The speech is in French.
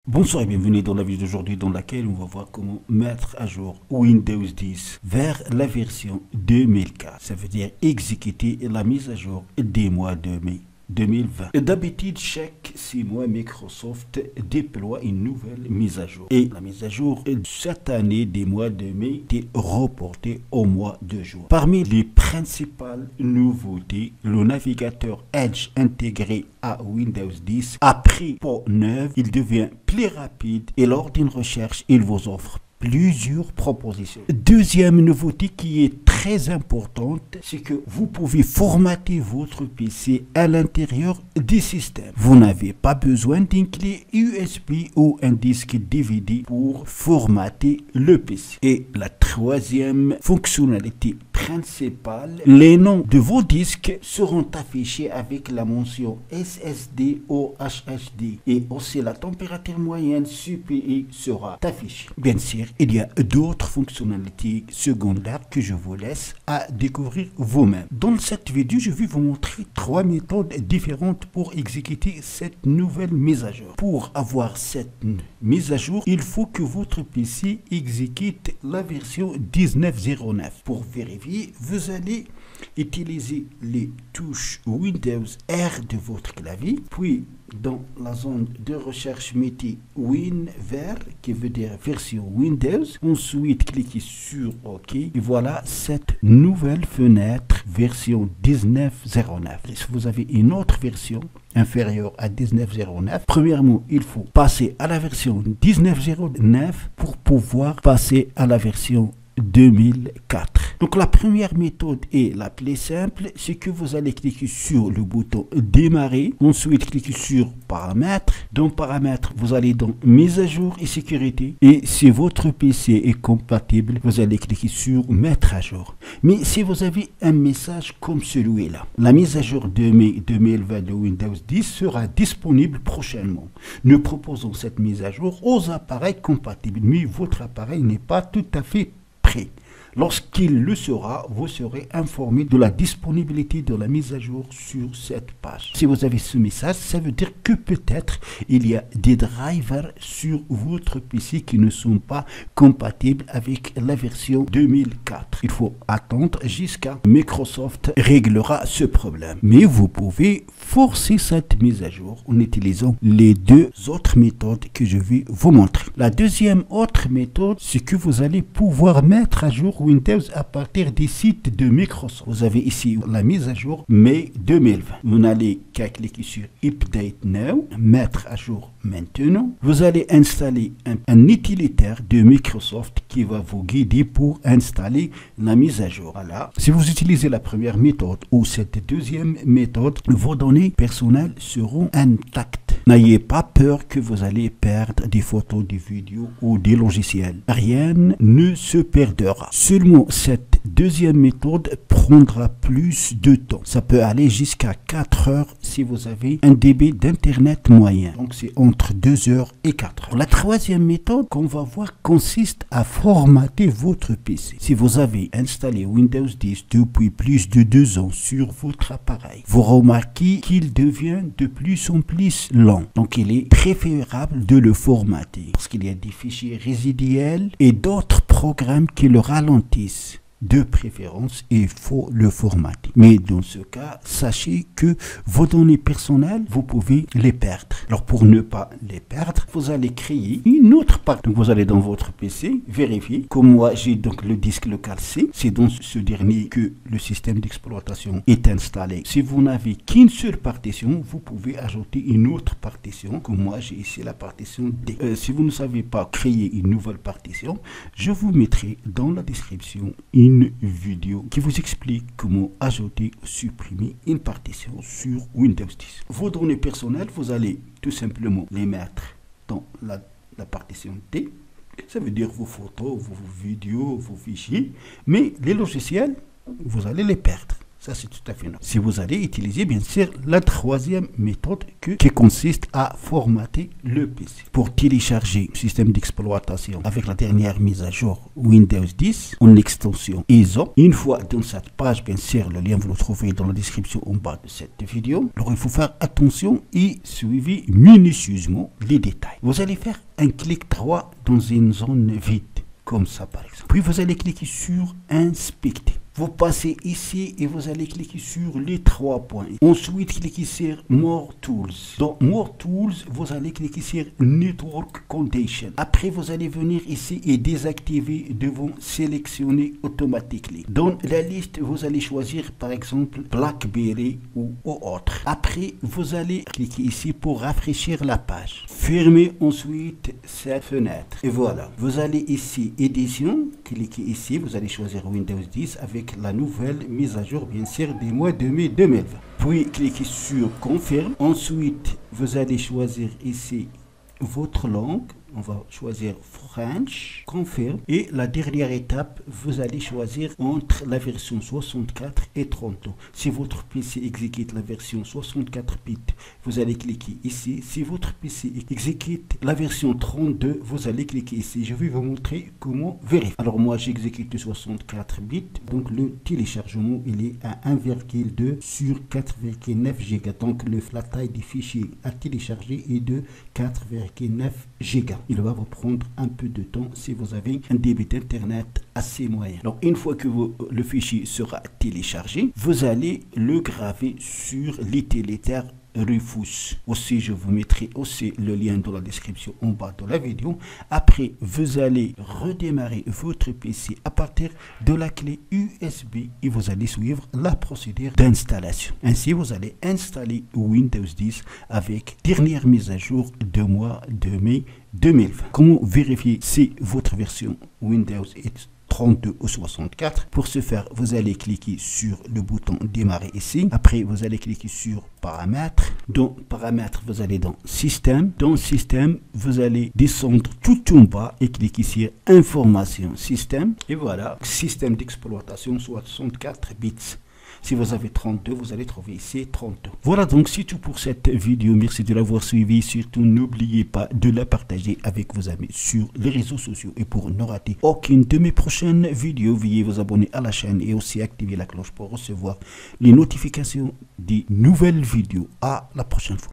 Bonsoir et bienvenue dans la vidéo d'aujourd'hui dans laquelle on va voir comment mettre à jour Windows 10 vers la version 2004. Ça veut dire exécuter la mise à jour des mois de mai 2020. D'habitude, chaque 6 mois, Microsoft déploie une nouvelle mise à jour. Et la mise à jour cette année des mois de mai est reportée au mois de juin. Parmi les principales nouveautés, le navigateur Edge intégré à Windows 10 a pris peau neuve, il devient plus rapide et lors d'une recherche, il vous offre plusieurs propositions. Deuxième nouveauté qui est très importante, c'est que vous pouvez formater votre PC à l'intérieur du système. Vous n'avez pas besoin d'une clé USB ou un disque DVD pour formater le PC. Et la troisième fonctionnalité principale, les noms de vos disques seront affichés avec la mention SSD ou HHD et aussi la température moyenne CPI sera affichée. Bien sûr, il y a d'autres fonctionnalités secondaires que je vous laisse à découvrir vous-même. Dans cette vidéo, je vais vous montrer 3 méthodes différentes pour exécuter cette nouvelle mise à jour. Pour avoir cette mise à jour, il faut que votre PC exécute la version 19.09. Pour vérifier, vous allez utiliser les touches Windows R de votre clavier, puis dans la zone de recherche, mettez WinVer, qui veut dire version Windows. Ensuite, cliquez sur OK. Et voilà cette nouvelle fenêtre version 19.09. Si vous avez une autre version inférieure à 19.09, premièrement, il faut passer à la version 19.09 pour pouvoir passer à la version 2004. Donc la première méthode est la plus simple, c'est que vous allez cliquer sur le bouton démarrer, ensuite cliquez sur paramètres. Dans paramètres, vous allez dans mise à jour et sécurité, et si votre PC est compatible, vous allez cliquer sur mettre à jour. Mais si vous avez un message comme celui-là, la mise à jour de mai 2020 de Windows 10 sera disponible prochainement. Nous proposons cette mise à jour aux appareils compatibles, mais votre appareil n'est pas tout à fait prêt. Lorsqu'il le sera, vous serez informé de la disponibilité de la mise à jour sur cette page. Si vous avez ce message, ça veut dire que peut-être il y a des drivers sur votre PC qui ne sont pas compatibles avec la version 2004. Il faut attendre jusqu'à Microsoft réglera ce problème. Mais vous pouvez forcer cette mise à jour en utilisant les deux autres méthodes que je vais vous montrer. La deuxième autre méthode, c'est que vous allez pouvoir mettre à jour Windows à partir des sites de Microsoft. Vous avez ici la mise à jour mai 2020. Vous n'allez qu'à cliquer sur Update Now, mettre à jour maintenant. Vous allez installer un utilitaire de Microsoft qui va vous guider pour installer la mise à jour. Voilà. Si vous utilisez la première méthode ou cette deuxième méthode, vos données personnelles seront intactes. N'ayez pas peur que vous allez perdre des photos, des vidéos ou des logiciels. Rien ne se perdra. Seulement cette deuxième méthode prendra plus de temps. Ça peut aller jusqu'à 4 heures si vous avez un débit d'internet moyen. Donc c'est entre 2 heures et 4 heures. La troisième méthode qu'on va voir consiste à formater votre PC. Si vous avez installé Windows 10 depuis plus de 2 ans sur votre appareil, vous remarquez qu'il devient de plus en plus lent. Donc il est préférable de le formater parce qu'il y a des fichiers résiduels et d'autres programmes qui le ralentissent. De préférence, il faut le formater. Mais dans ce cas, sachez que vos données personnelles, vous pouvez les perdre. Alors pour ne pas les perdre, vous allez créer une autre partie. Donc vous allez dans votre PC, vérifier. Comme moi, j'ai donc le disque local C. C'est dans ce dernier que le système d'exploitation est installé. Si vous n'avez qu'une seule partition, vous pouvez ajouter une autre partition. Comme moi, j'ai ici la partition D. Si vous ne savez pas créer une nouvelle partition, je vous mettrai dans la description une vidéo qui vous explique comment ajouter ou supprimer une partition sur Windows 10. Vos données personnelles, vous allez tout simplement les mettre dans la partition D. Ça veut dire vos photos, vos vidéos, vos fichiers. Mais les logiciels, vous allez les perdre. Ça, c'est tout à fait normal. Si vous allez utiliser, bien sûr, la troisième méthode qui consiste à formater le PC. Pour télécharger le système d'exploitation avec la dernière mise à jour Windows 10 en extension ISO, une fois dans cette page, bien sûr, le lien vous le trouvez dans la description en bas de cette vidéo. Alors, il faut faire attention et suivre minutieusement les détails. Vous allez faire un clic droit dans une zone vide, comme ça par exemple. Puis vous allez cliquer sur Inspecter. Vous passez ici et vous allez cliquer sur les 3 points. Ensuite, cliquez sur More Tools. Dans More Tools, vous allez cliquer sur Network Condition. Après, vous allez venir ici et désactiver devant sélectionner automatiquement. Dans la liste, vous allez choisir par exemple BlackBerry ou autre. Après, vous allez cliquer ici pour rafraîchir la page. Fermez ensuite cette fenêtre. Et voilà. Vous allez ici Édition. Cliquez ici. Vous allez choisir Windows 10 avec la nouvelle mise à jour, bien sûr, des mois de mai 2020. Puis, cliquez sur Confirme. Ensuite, vous allez choisir ici votre langue. On va choisir French, confirme. Et la dernière étape, vous allez choisir entre la version 64 et 32. Si votre PC exécute la version 64 bits, vous allez cliquer ici. Si votre PC exécute la version 32, vous allez cliquer ici. Je vais vous montrer comment vérifier. Alors moi, j'exécute 64 bits. Donc le téléchargement, il est à 1,2 sur 4,9 Go. Donc la taille des fichiers à télécharger est de 4,9 Go. Il va vous prendre un peu de temps si vous avez un débit internet assez moyen. Donc une fois que le fichier sera téléchargé, vous allez le graver sur l'utilitaire Rufus. Aussi, je vous mettrai aussi le lien dans la description en bas de la vidéo. Après, vous allez redémarrer votre PC à partir de la clé USB et vous allez suivre la procédure d'installation. Ainsi, vous allez installer Windows 10 avec dernière mise à jour de mois de mai 2020. Comment vérifier si votre version Windows est 32 ou 64. Pour ce faire, vous allez cliquer sur le bouton démarrer ici. Après, vous allez cliquer sur paramètres. Dans paramètres, vous allez dans système. Dans système, vous allez descendre tout en bas et cliquer sur information système. Et voilà, système d'exploitation 64 bits. Si vous avez 32, vous allez trouver ici 32. Voilà donc c'est tout pour cette vidéo. Merci de l'avoir suivi. Surtout, n'oubliez pas de la partager avec vos amis sur les réseaux sociaux. Et pour ne rater aucune de mes prochaines vidéos, veuillez vous abonner à la chaîne et aussi activer la cloche pour recevoir les notifications des nouvelles vidéos. À la prochaine fois.